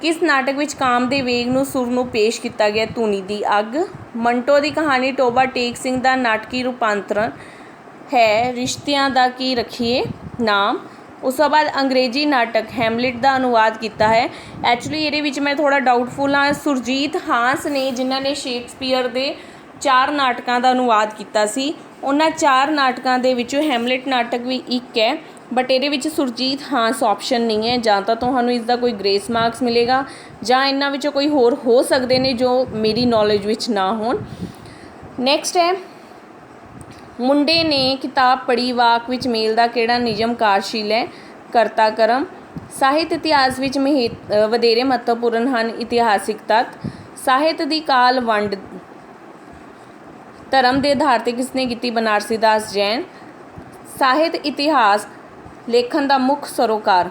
ਕਿਸ ਨਾਟਕ ਵਿੱਚ ਕਾਮ ਦੇ ਵੇਗ ਨੂੰ ਸੁਰ ਨੂੰ ਪੇਸ਼ ਕੀਤਾ ਗਿਆ? ਧੂਣੀ ਦੀ ਅੱਗ। ਮੰਟੋ ਦੀ ਕਹਾਣੀ ਟੋਬਾ ਟੇਕ ਸਿੰਘ ਦਾ ਨਾਟਕੀ ਰੂਪਾਂਤਰਨ ਹੈ ਰਿਸ਼ਤਿਆਂ ਦਾ ਕੀ ਰੱਖੀਏ ਨਾਮ। ਉਸ ਤੋਂ ਬਾਅਦ ਅੰਗਰੇਜ਼ੀ ਨਾਟਕ ਹੈਮਲਿਟ ਦਾ ਅਨੁਵਾਦ ਕੀਤਾ ਹੈ। ਐਕਚੁਅਲੀ ਇਹਦੇ ਵਿੱਚ ਮੈਂ ਥੋੜ੍ਹਾ ਡਾਊਟਫੁਲ ਹਾਂ। ਸੁਰਜੀਤ ਹਾਂਸ ਨੇ ਜਿਨ੍ਹਾਂ ਨੇ ਸ਼ੇਕਸਪੀਅਰ ਦੇ 4 ਨਾਟਕਾਂ ਦਾ ਅਨੁਵਾਦ ਕੀਤਾ ਸੀ। ਉਹਨਾਂ 4 ਨਾਟਕਾਂ ਦੇ ਵਿੱਚੋਂ ਹੈਮਲਿਟ ਨਾਟਕ ਵੀ ਇੱਕ ਹੈ बट ਇਹਦੇ ਵਿੱਚ ਸੁਰਜੀਤ ਹਾਂਸ ਆਪਸ਼ਨ ਨਹੀਂ ਹੈ। ਜਾਂ ਤਾਂ ਤੁਹਾਨੂੰ ਇਸ ਦਾ ਕੋਈ ਗ੍ਰੇਸ ਮਾਰਕਸ ਮਿਲੇਗਾ ਜਾਂ ਇਹਨਾਂ ਵਿੱਚੋਂ ਕੋਈ ਹੋਰ ਹੋ ਸਕਦੇ ਨੇ ਜੋ ਮੇਰੀ ਨੌਲੇਜ ਵਿੱਚ ਨਾ ਹੋਣ। ਨੈਕਸਟ ਹੈ ਮੁੰਡੇ ਨੇ ਕਿਤਾਬ ਪੜ੍ਹੀ ਵਾਕ ਵਿੱਚ ਮੇਲ ਦਾ ਕਿਹੜਾ ਨਿਯਮ ਕਾਰਜਸ਼ੀਲ ਹੈ? ਕਰਤਾ ਕਰਮ। ਸਾਹਿਤ ਇਤਿਹਾਸ ਵਿੱਚ ਵਧੇਰੇ ਮਹੱਤਵਪੂਰਨ ਹਨ ਇਤਿਹਾਸਿਕ ਤੱਤ। ਸਾਹਿਤ ਦੀ ਕਾਲ ਵੰਡ ਧਰਮ ਦੇ ਆਧਾਰ 'ਤੇ ਕਿਸਨੇ ਕੀਤੀ? ਬਨਾਰਸੀ ਦਾਸ ਜੈਨ। ਸਾਹਿਤ ਇਤਿਹਾਸ ਲੇਖਣ ਦਾ ਮੁੱਖ ਸਰੋਕਾਰ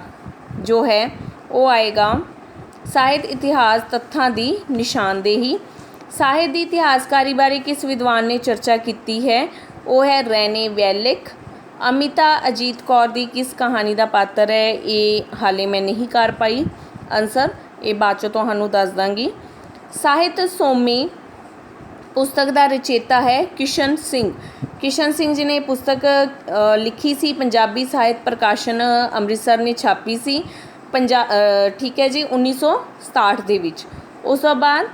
ਜੋ ਹੈ ਉਹ ਆਏਗਾ ਸਾਹਿਤ ਇਤਿਹਾਸ ਤੱਥਾਂ ਦੀ ਨਿਸ਼ਾਨਦੇਹੀ। ਸਾਹਿਤ ਦੀ ਇਤਿਹਾਸਕਾਰੀ ਬਾਰੇ ਕਿਸ ਵਿਦਵਾਨ ਨੇ ਚਰਚਾ ਕੀਤੀ ਹੈ? ਉਹ ਹੈ ਰੈਨੇ ਵੈਲਿਕ। ਅਮਿਤਾ ਅਜੀਤ ਕੌਰ ਦੀ ਕਿਸ ਕਹਾਣੀ ਦਾ ਪਾਤਰ ਹੈ? ਇਹ ਹਾਲੇ ਮੈਂ ਨਹੀਂ ਕਰ ਪਾਈ ਆਨਸਰ, ਇਹ ਬਾਅਦ 'ਚੋਂ ਤੁਹਾਨੂੰ ਦੱਸ ਦਾਂਗੀ। ਸਾਹਿਤ ਸੋਮੀ ਪੁਸਤਕ ਦਾ ਰਚੇਤਾ ਹੈ ਕਿਸ਼ਨ ਸਿੰਘ। ਕਿਸ਼ਨ ਸਿੰਘ ਜੀ ਨੇ ਇਹ ਪੁਸਤਕ ਲਿਖੀ ਸੀ, ਪੰਜਾਬੀ ਸਾਹਿਤ ਪ੍ਰਕਾਸ਼ਨ ਅੰਮ੍ਰਿਤਸਰ ਨੇ ਛਾਪੀ ਸੀ ਠੀਕ ਹੈ ਜੀ 1967 ਦੇ ਵਿੱਚ। ਉਸ ਤੋਂ ਬਾਅਦ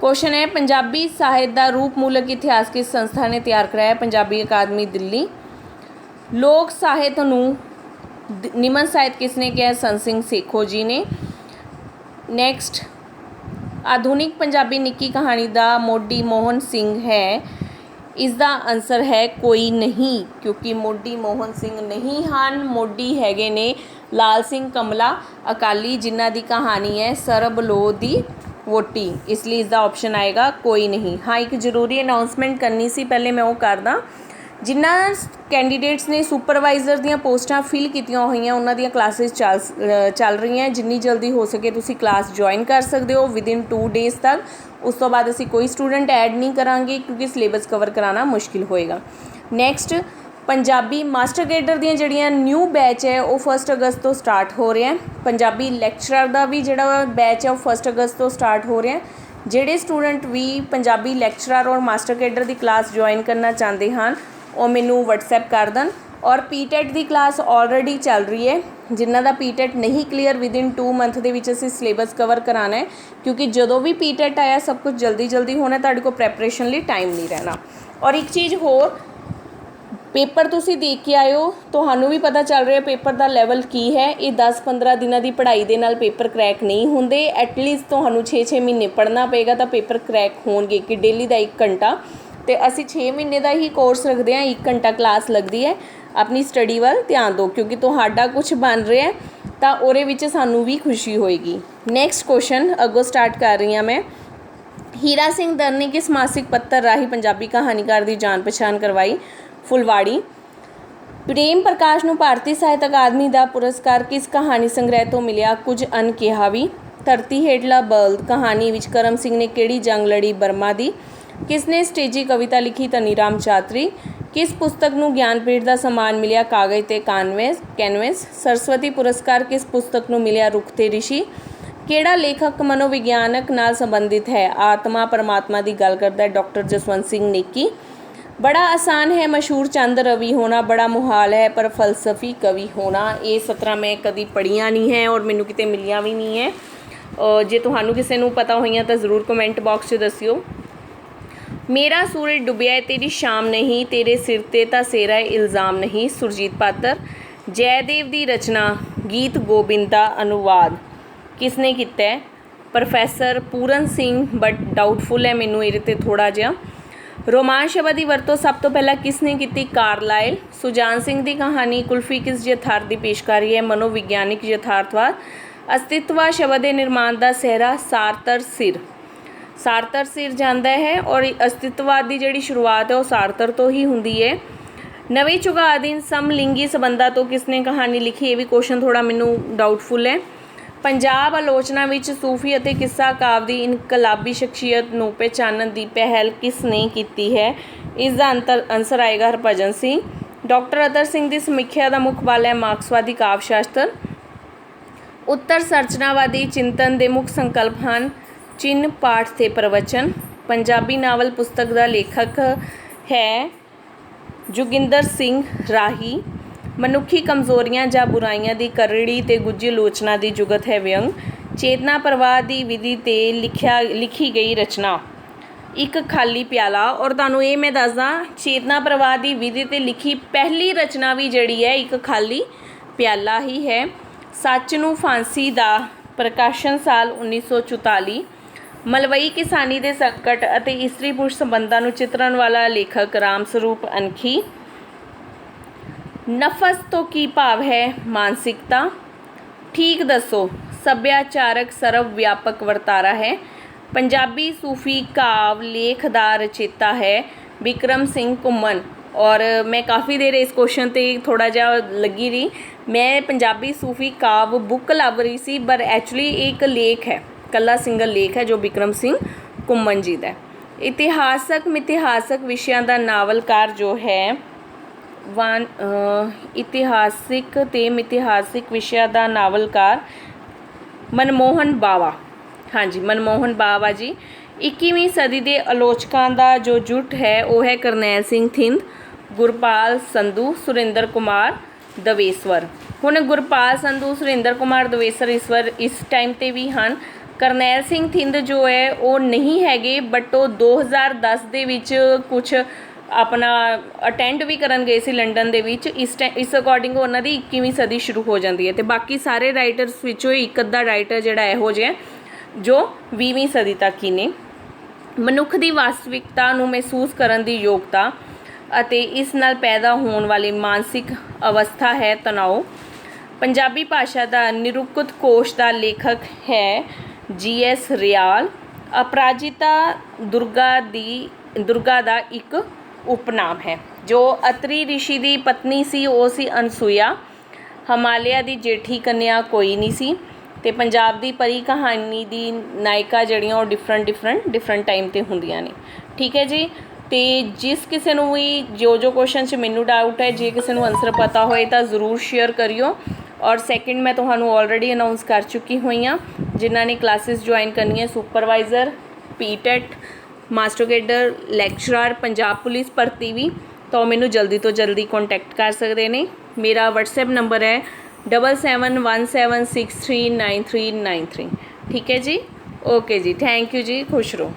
ਕੁਐਸਚਨ ਹੈ ਪੰਜਾਬੀ ਸਾਹਿਤ ਦਾ ਰੂਪਮੂਲਕ ਇਤਿਹਾਸ ਕਿਸ ਸੰਸਥਾ ਨੇ ਤਿਆਰ ਕਰਾਇਆ? ਪੰਜਾਬੀ ਅਕਾਦਮੀ ਦਿੱਲੀ। ਲੋਕ ਸਾਹਿਤ ਨੂੰ ਨਿਮਨ ਸਾਹਿਤ ਕਿਸ ਨੇ ਕਿਹਾ? ਸੰਤ ਸਿੰਘ ਸੇਖੋ ਜੀ ਨੇ। ਨੈਕਸਟ ਆਧੁਨਿਕ ਪੰਜਾਬੀ ਨਿੱਕੀ ਕਹਾਣੀ ਦਾ ਮੋਢੀ ਮੋਹਨ ਸਿੰਘ ਹੈ। ਇਸ ਦਾ ਆਨਸਰ ਹੈ ਕੋਈ ਨਹੀਂ, ਕਿਉਂਕਿ ਮੋਢੀ ਮੋਹਨ ਸਿੰਘ ਨਹੀਂ ਹਨ। ਮੋਢੀ ਹੈਗੇ ਨੇ ਲਾਲ ਸਿੰਘ ਕਮਲਾ ਅਕਾਲੀ, ਜਿਨ੍ਹਾਂ ਦੀ ਕਹਾਣੀ ਹੈ ਸਰਬਲੋਹ ਦੀ ਵੋਟੀ, ਇਸ ਲਈ ਇਸ ਦਾ ਆਪਸ਼ਨ ਆਏਗਾ ਕੋਈ ਨਹੀਂ। ਹਾਂ, ਇੱਕ ਜ਼ਰੂਰੀ ਅਨਾਊਂਸਮੈਂਟ ਕਰਨੀ ਸੀ, ਪਹਿਲੇ ਮੈਂ ਉਹ ਕਰਦਾ। ਜਿਨ੍ਹਾਂ ਕੈਂਡੀਡੇਟਸ ਨੇ ਸੁਪਰਵਾਈਜ਼ਰ ਦੀਆਂ ਪੋਸਟਾਂ ਫਿਲ ਕੀਤੀਆਂ ਹੋਈਆਂ ਉਹਨਾਂ ਦੀਆਂ ਕਲਾਸਿਸ ਚੱਲ ਰਹੀਆਂ। ਜਿੰਨੀ ਜਲਦੀ ਹੋ ਸਕੇ ਤੁਸੀਂ ਕਲਾਸ ਜੁਆਇਨ ਕਰ ਸਕਦੇ ਹੋ ਵਿਦਿਨ 2 ਡੇਜ਼ ਤੱਕ। ਉਸ ਤੋਂ ਬਾਅਦ ਅਸੀਂ ਕੋਈ ਸਟੂਡੈਂਟ ਐਡ ਨਹੀਂ ਕਰਾਂਗੇ ਕਿਉਂਕਿ ਸਿਲੇਬਸ ਕਵਰ ਕਰਾਉਣਾ ਮੁਸ਼ਕਿਲ ਹੋਏਗਾ। ਨੈਕਸਟ ਪੰਜਾਬੀ ਮਾਸਟਰ ਕੇਡਰ ਦੀਆਂ ਜਿਹੜੀਆਂ ਨਿਊ ਬੈਚ ਹੈ ਉਹ 1 ਅਗਸਤ ਤੋਂ ਸਟਾਰਟ ਹੋ ਰਿਹਾ। ਪੰਜਾਬੀ ਲੈਕਚਰਰ ਦਾ ਵੀ ਜਿਹੜਾ ਬੈਚ ਹੈ ਉਹ 1 ਅਗਸਤ ਤੋਂ ਸਟਾਰਟ ਹੋ ਰਿਹਾ। ਜਿਹੜੇ ਸਟੂਡੈਂਟ ਵੀ ਪੰਜਾਬੀ ਲੈਕਚਰਰ ਔਰ ਮਾਸਟਰ ਕੇਡਰ ਦੀ ਕਲਾਸ ਜੁਆਇਨ ਕਰਨਾ ਚਾਹੁੰਦੇ ਹਨ ਉਹ ਮੈਨੂੰ ਵਟਸਐਪ ਕਰ ਦੇਣ। ਔਰ ਪੀਟੈਟ ਦੀ ਕਲਾਸ ਆਲਰੇਡੀ ਚੱਲ ਰਹੀ ਹੈ। ਜਿਨ੍ਹਾਂ ਦਾ ਪੀਟੈਟ ਨਹੀਂ ਕਲੀਅਰ ਵਿਦਿਨ 2 ਮੰਥ ਦੇ ਵਿੱਚ ਅਸੀਂ ਸਿਲੇਬਸ ਕਵਰ ਕਰਾਉਣਾ ਹੈ, ਕਿਉਂਕਿ ਜਦੋਂ ਵੀ ਪੀਟੈਟ ਆਇਆ ਸਭ ਕੁਝ ਜਲਦੀ ਹੋਣਾ, ਤੁਹਾਡੇ ਕੋਲ ਪ੍ਰੈਪਰੇਸ਼ਨ ਲਈ ਟਾਈਮ ਨਹੀਂ ਰਹਿਣਾ। ਔਰ ਇੱਕ ਚੀਜ਼ ਹੋਰ, ਪੇਪਰ ਤੁਸੀਂ ਦੇਖ ਕੇ ਆਇਓ, ਤੁਹਾਨੂੰ ਵੀ ਪਤਾ ਚੱਲ ਰਿਹਾ ਪੇਪਰ ਦਾ ਲੈਵਲ ਕੀ ਹੈ। ਇਹ 10-15 ਦਿਨਾਂ ਦੀ ਪੜ੍ਹਾਈ ਦੇ ਨਾਲ ਪੇਪਰ ਕਰੈਕ ਨਹੀਂ ਹੁੰਦੇ। ਐਟਲੀਸਟ ਤੁਹਾਨੂੰ 6 ਮਹੀਨੇ ਪੜ੍ਹਨਾ ਪਏਗਾ ਤਾਂ ਪੇਪਰ ਕਰੈਕ ਹੋਣਗੇ। ਕਿ ਡੇਲੀ ਦਾ 1 ਘੰਟਾ, ਅਤੇ ਅਸੀਂ 6 ਮਹੀਨੇ ਦਾ ਹੀ ਕੋਰਸ ਰੱਖਦੇ ਹਾਂ, 1 ਘੰਟਾ ਕਲਾਸ ਲੱਗਦੀ ਹੈ। ਆਪਣੀ ਸਟੱਡੀ ਵੱਲ ਧਿਆਨ ਦਿਓ ਕਿਉਂਕਿ ਤੁਹਾਡਾ ਕੁਛ ਬਣ ਰਿਹਾ ਤਾਂ ਉਹਦੇ ਵਿੱਚ ਸਾਨੂੰ ਵੀ ਖੁਸ਼ੀ ਹੋਏਗੀ। ਨੈਕਸਟ ਕੁਐਸਚਨ ਅੱਗੋਂ ਸਟਾਰਟ ਕਰ ਰਹੀ ਹਾਂ ਮੈਂ। ਹੀਰਾ ਸਿੰਘ ਦਰ ਨੇ ਕਿਸ ਮਾਸਿਕ ਪੱਤਰ ਰਾਹੀਂ ਪੰਜਾਬੀ ਕਹਾਣੀਕਾਰ ਦੀ ਜਾਣ ਪਛਾਣ ਕਰਵਾਈ? ਫੁਲਵਾੜੀ। ਪ੍ਰੇਮ ਪ੍ਰਕਾਸ਼ ਨੂੰ ਭਾਰਤੀ ਸਾਹਿਤ ਅਕਾਦਮੀ ਦਾ ਪੁਰਸਕਾਰ ਕਿਸ ਕਹਾਣੀ ਸੰਗ੍ਰਹਿ ਤੋਂ ਮਿਲਿਆ? ਕੁਝ ਅਣਕਿਹਾਵੀ। ਧਰਤੀ ਹੇਠਲਾ ਬਲਦ ਕਹਾਣੀ ਵਿੱਚ ਕਰਮ ਸਿੰਘ ਨੇ ਕਿਹੜੀ ਜੰਗ ਲੜੀ? ਬਰਮਾ ਦੀ। ਕਿਸ ਨੇ ਸਟੇਜੀ ਕਵਿਤਾ ਲਿਖੀ? ਧਨੀਰਾਮ ਚਾਤਰੀ। ਕਿਸ ਪੁਸਤਕ ਨੂੰ ਗਿਆਨਪੀਠ ਦਾ ਸਨਮਾਨ ਮਿਲਿਆ? ਕਾਗਜ਼ ਤੇ ਕੈਨਵਸ। ਸਰਸਵਤੀ ਪੁਰਸਕਾਰ ਕਿਸ ਪੁਸਤਕ ਨੂੰ ਮਿਲਿਆ? ਰੁੱਖ ਤੇ ਰਿਸ਼ੀ। ਕਿਹੜਾ ਲੇਖਕ ਮਨੋਵਿਗਿਆਨਕ ਨਾਲ ਸੰਬੰਧਿਤ ਹੈ? ਆਤਮਾ ਪਰਮਾਤਮਾ ਦੀ ਗੱਲ ਕਰਦਾ ਹੈ ਡਾਕਟਰ ਜਸਵੰਤ ਸਿੰਘ ਨੇਕੀ। ਬੜਾ ਆਸਾਨ ਹੈ ਮਸ਼ਹੂਰ ਚੰਦ ਰਵੀ ਹੋਣਾ, ਬੜਾ ਮੁਹਾਲ ਹੈ ਪਰ ਫਲਸਫੀ ਕਵੀ ਹੋਣਾ। ਇਹ 17 ਮੈਂ ਕਦੀ ਪੜ੍ਹੀਆਂ ਨਹੀਂ ਹੈ ਔਰ ਮੈਨੂੰ ਕਿਤੇ ਮਿਲੀਆਂ ਵੀ ਨਹੀਂ ਹੈ। ਜੇ ਤੁਹਾਨੂੰ ਕਿਸੇ ਨੂੰ ਪਤਾ ਹੋਈਆਂ ਤਾਂ ਜ਼ਰੂਰ ਕਮੈਂਟ ਬਾਕਸ 'ਚ ਦੱਸਿਓ। ਮੇਰਾ ਸੂਰਜ ਡੁੱਬਿਆ ਹੈ ਤੇਰੀ ਸ਼ਾਮ ਨਹੀਂ, ਤੇਰੇ ਸਿਰ 'ਤੇ ਤਾਂ ਸੇਰਾ ਇਲਜ਼ਾਮ ਨਹੀਂ। ਸੁਰਜੀਤ ਪਾਤਰ। ਜੈਦੇਵ ਦੀ ਰਚਨਾ ਗੀਤ ਗੋਬਿੰਦ ਦਾ ਅਨੁਵਾਦ ਕਿਸ ਨੇ ਕੀਤਾ ਹੈ? Professor Puran Singh, but doubtful ਹੈ ਮੈਨੂੰ ਇਹਦੇ 'ਤੇ ਥੋੜ੍ਹਾ ਜਿਹਾ। ਰੋਮਾਂਸ ਸ਼ਬਦ ਦੀ ਵਰਤੋਂ ਸਭ ਤੋਂ ਪਹਿਲਾਂ ਕਿਸ ਨੇ ਕੀਤੀ? ਕਾਰਲਾਈਲ। ਸੁਜਾਨ ਸਿੰਘ ਦੀ ਕਹਾਣੀ ਕੁਲਫੀ ਕਿਸ ਯਥਾਰਥ ਦੀ ਪੇਸ਼ਕਾਰੀ ਹੈ? ਮਨੋਵਿਗਿਆਨਿਕ ਯਥਾਰਥਵਾਦ। ਅਸਤਿਤਵਾ ਸ਼ਬਦ ਦੇ ਨਿਰਮਾਣ ਦਾ ਸਿਹਰਾ? ਸਾਰਤਰ ਸਿਰ ਜਾਂਦਾ ਹੈ ਔਰ ਅਸਤਿਤਵਾਦ ਦੀ ਜਿਹੜੀ ਸ਼ੁਰੂਆਤ ਹੈ ਉਹ ਸਾਰਤਰ ਤੋਂ ਹੀ ਹੁੰਦੀ ਹੈ। ਨਵੇਂ ਝੁਕਾਅ ਅਧੀਨ ਸਮਲਿੰਗੀ ਸੰਬੰਧਾਂ ਤੋਂ ਕਿਸ ਨੇ ਕਹਾਣੀ ਲਿਖੀ? ਇਹ ਵੀ ਕੁਐਸਚਨ ਥੋੜ੍ਹਾ ਮੈਨੂੰ ਡਾਊਟਫੁਲ ਹੈ। ਪੰਜਾਬ ਆਲੋਚਨਾ ਵਿੱਚ ਸੂਫੀ ਅਤੇ ਕਿੱਸਾ ਕਾਵਿ ਦੀ ਇਨਕਲਾਬੀ ਸ਼ਖਸੀਅਤ ਨੂੰ ਪਹਿਚਾਨਣ ਦੀ ਪਹਿਲ ਕਿਸ ਨੇ ਕੀਤੀ ਹੈ? ਇਸ ਦਾ ਆਨਸਰ ਆਏਗਾ ਹਰਭਜਨ ਸਿੰਘ। ਡਾਕਟਰ ਅਤਰ ਸਿੰਘ ਦੀ ਸਮੀਖਿਆ ਦਾ ਮੁੱਖ ਬਲ ਹੈ ਮਾਰਕਸਵਾਦੀ ਕਾਵਿ ਸ਼ਾਸਤਰ। ਉੱਤਰ ਸੰਰਚਨਾਵਾਦੀ ਚਿੰਤਨ ਦੇ ਮੁੱਖ ਸੰਕਲਪ ਹਨ ਚਿੰਨ੍ਹ, ਪਾਠ ਤੇ ਪ੍ਰਵਚਨ। ਪੰਜਾਬੀ ਨਾਵਲ ਪੁਸਤਕ ਦਾ ਲੇਖਕ ਹੈ ਜੋਗਿੰਦਰ ਸਿੰਘ ਰਾਹੀ। ਮਨੁੱਖੀ ਕਮਜ਼ੋਰੀਆਂ ਜਾਂ ਬੁਰਾਈਆਂ ਦੀ ਕਰੜੀ ਤੇ ਗੁੱਝੀ ਆਲੋਚਨਾ ਦੀ ਜੁਗਤ ਹੈ ਵਿਅੰਗ। ਚੇਤਨਾ ਪ੍ਰਵਾਹ ਦੀ ਵਿਧੀ 'ਤੇ ਲਿਖੀ ਗਈ ਰਚਨਾ? ਇੱਕ ਖਾਲੀ ਪਿਆਲਾ। ਔਰ ਤੁਹਾਨੂੰ ਇਹ ਮੈਂ ਦੱਸਦਾ, ਚੇਤਨਾ ਪ੍ਰਵਾਹ ਦੀ ਵਿਧੀ 'ਤੇ ਲਿਖੀ ਪਹਿਲੀ ਰਚਨਾ ਵੀ ਜਿਹੜੀ ਹੈ ਇੱਕ ਖਾਲੀ प्याला ही है। सच नूं फांसी दा प्रकाशन साल 1944। मलवई किसानी दे संकट अते इस्त्री पुरुष संबंधां नूं चित्रण वाला लेखक राम स्वरूप अनखी। नफस तो की भाव है मानसिकता। ठीक दसो सभ्याचारक सर्व व्यापक वर्तारा है। पंजाबी सूफी काव लेख दा रचेता है बिक्रम सिंह घुम्मन। और मैं काफ़ी देर इस क्वेश्चन ते थोड़ा जा लगी रही। मैं पंजाबी सूफी काव बुक लभ रही सी, पर एक्चुअली एक लेख है, कला सिंगल लेख है जो बिक्रम सिंह घुम्मन जी का। इतिहासक मितिहासक विषयों का नावलकार जो है इतिहासिक ते मितिहासिक विषयों का नावलकार मनमोहन बावा। हाँ जी, मनमोहन बावा जी। 21वीं सदी के आलोचकों का जो जुट है वो है करनैल सिंह थिंद, गुरपाल संधू, सुरिंदर कुमार दवेसवर। हुण गुरपाल संधू, सुरिंदर कुमार दवेसर इस टाइम ते भी हैं। करनैल सिंह थिंद जो है वो नहीं हैगे, बट वो 2010 दे विच कुछ अपना अटेंड भी करन गए सी लंडन दे विच। इस अकॉर्डिंग उन्हां दी 21वीं सदी शुरू हो जाती है। तो बाकी सारे राइटर्स विचों एक अद्धा राइटर जिहड़ा इहो जिहा जो 20वीं सदी तक ही ने। मनुख की वास्तविकता नूं महसूस करन दी योग्यता अते इस नाल पैदा होने वाली मानसिक अवस्था है तनाव। पंजाबी भाषा का निरुक्त कोश का लेखक है GS रियाल। अपराजिता दुर्गा का एक उपनाम है। जो अतरी ऋषि की पत्नी सी वो सी अनसुईया। हिमालय की जेठी कन्या कोई नहीं सी। ते पंजाब की परी कहानी की नायिका जड़ियाँ डिफरेंट टाइम ते हुंदियां ने। ठीक है जी। तो जिस किसी नूं भी जो क्वेश्चन च मैनू डाउट है, जे किसी नूं आंसर पता होए तो ज़रूर शेयर करियो। और सैकेंड मैं तुहानूं ऑलरेडी अनाउंस कर चुकी हुई हाँ, जिन्हां ने क्लासिस ज्वाइन करनी है supervisor, PTET, master cadre, lecturer, Punjab police भर्ती भी, तो मैनू जल्दी तो जल्दी कॉन्टैक्ट कर सकते हैं। मेरा WhatsApp नंबर है 7717639393। ठीक है जी। ओके जी, थैंक यू जी, खुश रहो।